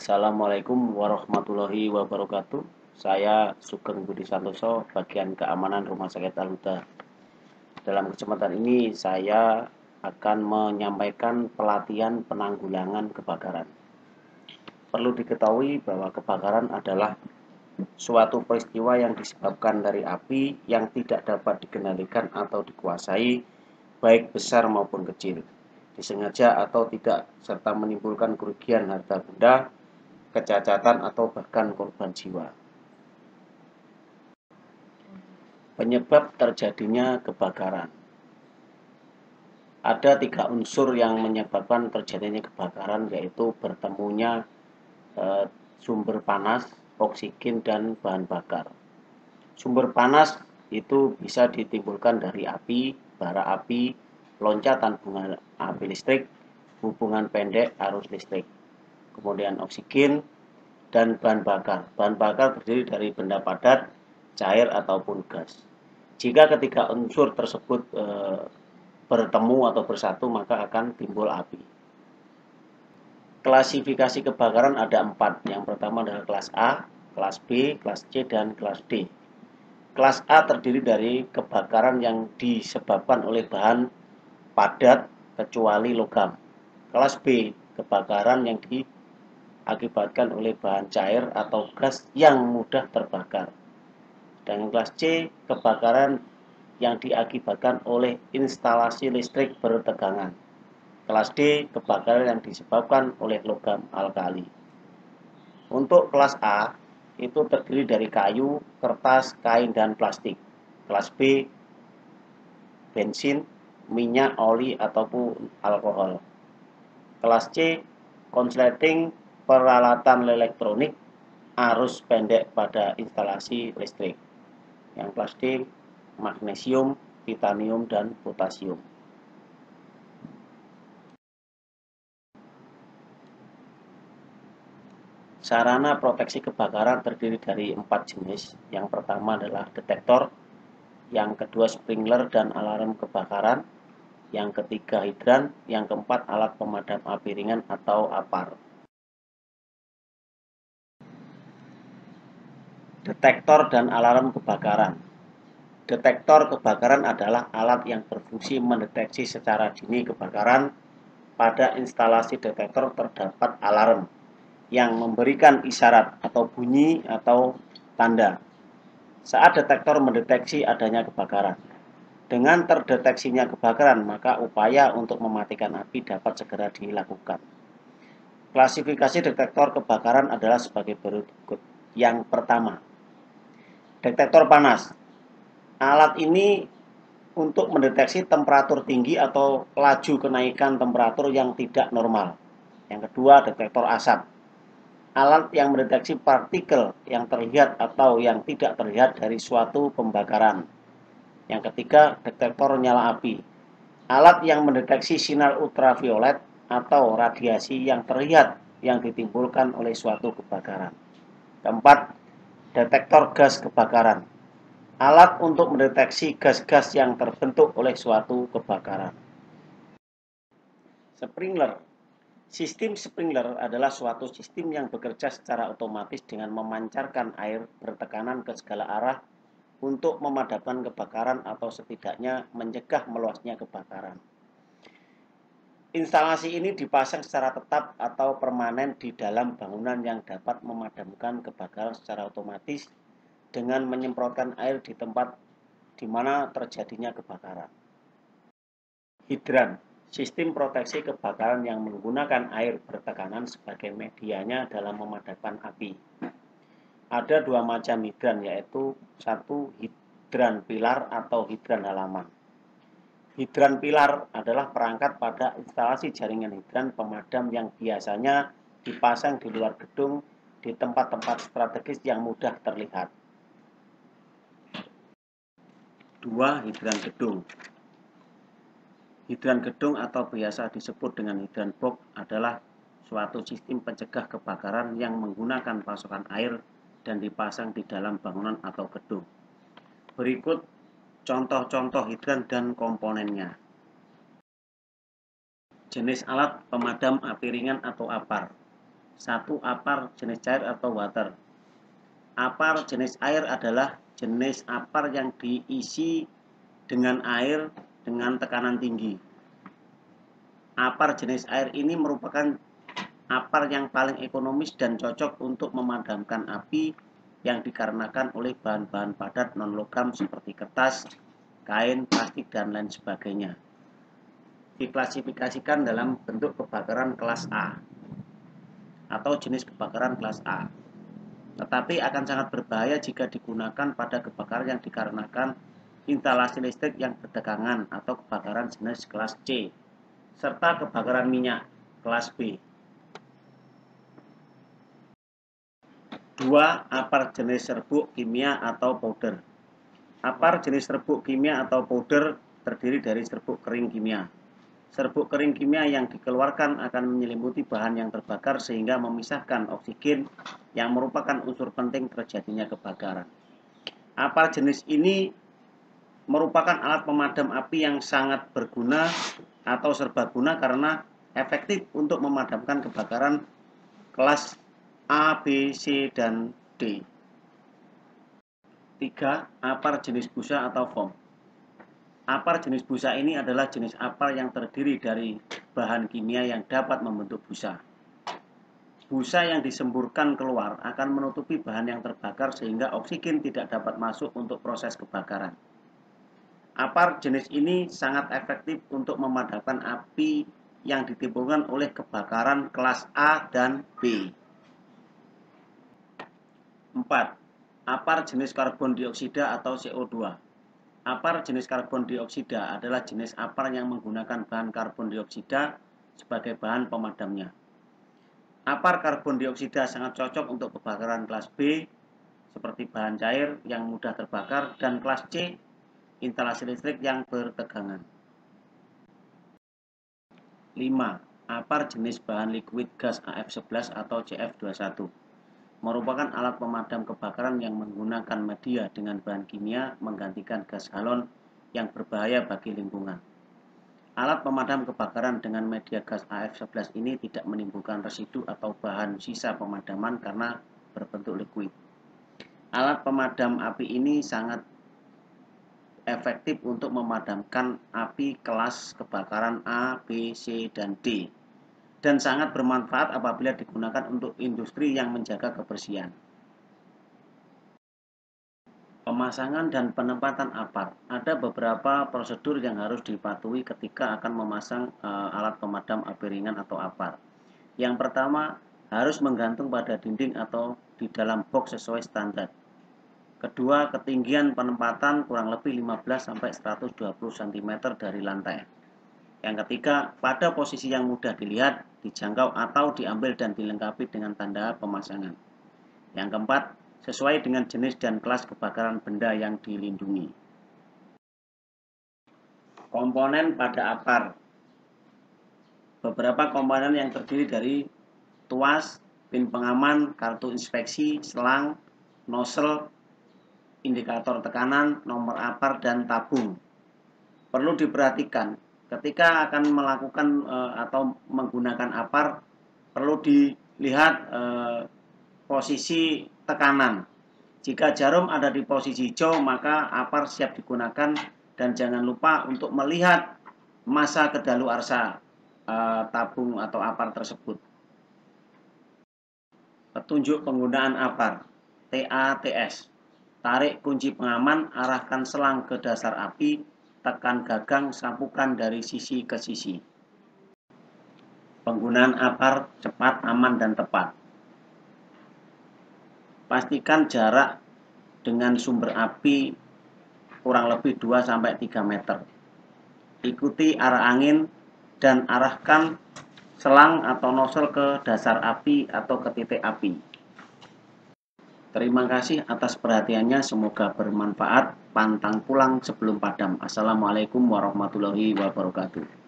Assalamualaikum warahmatullahi wabarakatuh. Saya Sugeng Budi Santoso, bagian keamanan Rumah Sakit Al-Huda. Dalam kesempatan ini saya akan menyampaikan pelatihan penanggulangan kebakaran. Perlu diketahui bahwa kebakaran adalah suatu peristiwa yang disebabkan dari api yang tidak dapat dikendalikan atau dikuasai, baik besar maupun kecil, disengaja atau tidak, serta menimbulkan kerugian harta benda, kecacatan, atau bahkan korban jiwa. Penyebab terjadinya kebakaran. Ada 3 unsur yang menyebabkan terjadinya kebakaran, yaitu bertemunya sumber panas, oksigen, dan bahan bakar. Sumber panas itu bisa ditimbulkan dari api, bara api, loncatan bunga api listrik, hubungan pendek arus listrik. Kemudian oksigen dan bahan bakar. Bahan bakar terdiri dari benda padat, cair, ataupun gas. Jika ketiga unsur tersebut bertemu atau bersatu, maka akan timbul api. Klasifikasi kebakaran ada 4. Yang pertama adalah kelas A, kelas B, kelas C, dan kelas D. Kelas A terdiri dari kebakaran yang disebabkan oleh bahan padat kecuali logam. Kelas B, kebakaran yang diakibatkan oleh bahan cair atau gas yang mudah terbakar. Dan kelas C, kebakaran yang diakibatkan oleh instalasi listrik bertegangan. Kelas D, kebakaran yang disebabkan oleh logam alkali. Untuk kelas A, itu terdiri dari kayu, kertas, kain, dan plastik. Kelas B, bensin, minyak, oli, ataupun alkohol. Kelas C, konsleting, peralatan elektronik, arus pendek pada instalasi listrik. Yang kelas D, magnesium, titanium, dan potasium. Sarana proteksi kebakaran terdiri dari 4 jenis. Yang pertama adalah detektor, yang kedua sprinkler dan alarm kebakaran, yang ketiga hidran, yang keempat alat pemadam api ringan atau APAR. Detektor dan alarm kebakaran. Detektor kebakaran adalah alat yang berfungsi mendeteksi secara dini kebakaran. Pada instalasi detektor terdapat alarm yang memberikan isyarat atau bunyi atau tanda saat detektor mendeteksi adanya kebakaran. Dengan terdeteksinya kebakaran, maka upaya untuk mematikan api dapat segera dilakukan. Klasifikasi detektor kebakaran adalah sebagai berikut. Yang pertama, detektor panas. Alat ini untuk mendeteksi temperatur tinggi atau laju kenaikan temperatur yang tidak normal. Yang kedua, detektor asap. Alat yang mendeteksi partikel yang terlihat atau yang tidak terlihat dari suatu pembakaran. Yang ketiga, detektor nyala api. Alat yang mendeteksi sinar ultraviolet atau radiasi yang terlihat yang ditimbulkan oleh suatu kebakaran. Keempat, detektor gas kebakaran. Alat untuk mendeteksi gas-gas yang terbentuk oleh suatu kebakaran. Sprinkler. Sistem sprinkler adalah suatu sistem yang bekerja secara otomatis dengan memancarkan air bertekanan ke segala arah untuk memadamkan kebakaran atau setidaknya mencegah meluasnya kebakaran. Instalasi ini dipasang secara tetap atau permanen di dalam bangunan yang dapat memadamkan kebakaran secara otomatis dengan menyemprotkan air di tempat di mana terjadinya kebakaran. Hidran. Sistem proteksi kebakaran yang menggunakan air bertekanan sebagai medianya dalam memadamkan api. Ada 2 macam hidran, yaitu 1 hidran pilar atau hidran halaman. Hidran pilar adalah perangkat pada instalasi jaringan hidran pemadam yang biasanya dipasang di luar gedung di tempat-tempat strategis yang mudah terlihat. 2. Hidran gedung. Hidran gedung atau biasa disebut dengan hidran box adalah suatu sistem pencegah kebakaran yang menggunakan pasokan air dan dipasang di dalam bangunan atau gedung. Berikut contoh-contoh hidran dan komponennya. Jenis alat pemadam api ringan atau APAR. 1. Apar jenis cair atau water. Apar jenis air adalah jenis apar yang diisi dengan air dengan tekanan tinggi. Apar jenis air ini merupakan apar yang paling ekonomis dan cocok untuk memadamkan api yang dikarenakan oleh bahan-bahan padat non-logam seperti kertas, kain, plastik, dan lain sebagainya. Diklasifikasikan dalam bentuk kebakaran kelas A atau jenis kebakaran kelas A. Tetapi akan sangat berbahaya jika digunakan pada kebakaran yang dikarenakan instalasi listrik yang bertegangan atau kebakaran jenis kelas C, serta kebakaran minyak kelas B. 2. Apar jenis serbuk kimia atau powder. Apar jenis serbuk kimia atau powder terdiri dari serbuk kering kimia. Serbuk kering kimia yang dikeluarkan akan menyelimuti bahan yang terbakar sehingga memisahkan oksigen yang merupakan unsur penting terjadinya kebakaran. Apar jenis ini merupakan alat pemadam api yang sangat berguna atau serbaguna karena efektif untuk memadamkan kebakaran kelas A, B, C, dan D. 3. Apar jenis busa atau foam. Apar jenis busa ini adalah jenis apar yang terdiri dari bahan kimia yang dapat membentuk busa. Busa yang disemburkan keluar akan menutupi bahan yang terbakar sehingga oksigen tidak dapat masuk untuk proses kebakaran. Apar jenis ini sangat efektif untuk memadamkan api yang ditimbulkan oleh kebakaran kelas A dan B. 4. Apar jenis karbon dioksida atau CO2. Apar jenis karbon dioksida adalah jenis apar yang menggunakan bahan karbon dioksida sebagai bahan pemadamnya. Apar karbon dioksida sangat cocok untuk kebakaran kelas B, seperti bahan cair yang mudah terbakar, dan kelas C, instalasi listrik yang bertegangan. 5. Apar jenis bahan liquid gas AF11 atau CF21. Merupakan alat pemadam kebakaran yang menggunakan media dengan bahan kimia menggantikan gas halon yang berbahaya bagi lingkungan. Alat pemadam kebakaran dengan media gas AF11 ini tidak menimbulkan residu atau bahan sisa pemadaman karena berbentuk liquid. Alat pemadam api ini sangat efektif untuk memadamkan api kelas kebakaran A, B, C, dan D, dan sangat bermanfaat apabila digunakan untuk industri yang menjaga kebersihan. Pemasangan dan penempatan apar. Ada beberapa prosedur yang harus dipatuhi ketika akan memasang alat pemadam api ringan atau apar. Yang pertama, harus menggantung pada dinding atau di dalam box sesuai standar. Kedua, ketinggian penempatan kurang lebih 15-120 cm dari lantai. Yang ketiga, pada posisi yang mudah dilihat, dijangkau atau diambil dan dilengkapi dengan tanda pemasangan. Yang keempat, sesuai dengan jenis dan kelas kebakaran benda yang dilindungi. Komponen pada apar. Beberapa komponen yang terdiri dari tuas, pin pengaman, kartu inspeksi, selang, nozzle, indikator tekanan, nomor apar, dan tabung. Perlu diperhatikan ketika akan melakukan atau menggunakan apar, perlu dilihat posisi tekanan. Jika jarum ada di posisi hijau, maka apar siap digunakan, dan jangan lupa untuk melihat masa kedaluarsa tabung atau apar tersebut. Petunjuk penggunaan apar. TATS. Tarik kunci pengaman, arahkan selang ke dasar api, tekan gagang, sapukan dari sisi ke sisi. Penggunaan apar cepat, aman, dan tepat. Pastikan jarak dengan sumber api kurang lebih 2-3 meter. Ikuti arah angin dan arahkan selang atau nozzle ke dasar api atau ke titik api. Terima kasih atas perhatiannya, semoga bermanfaat. Pantang pulang sebelum padam. Assalamualaikum warahmatullahi wabarakatuh.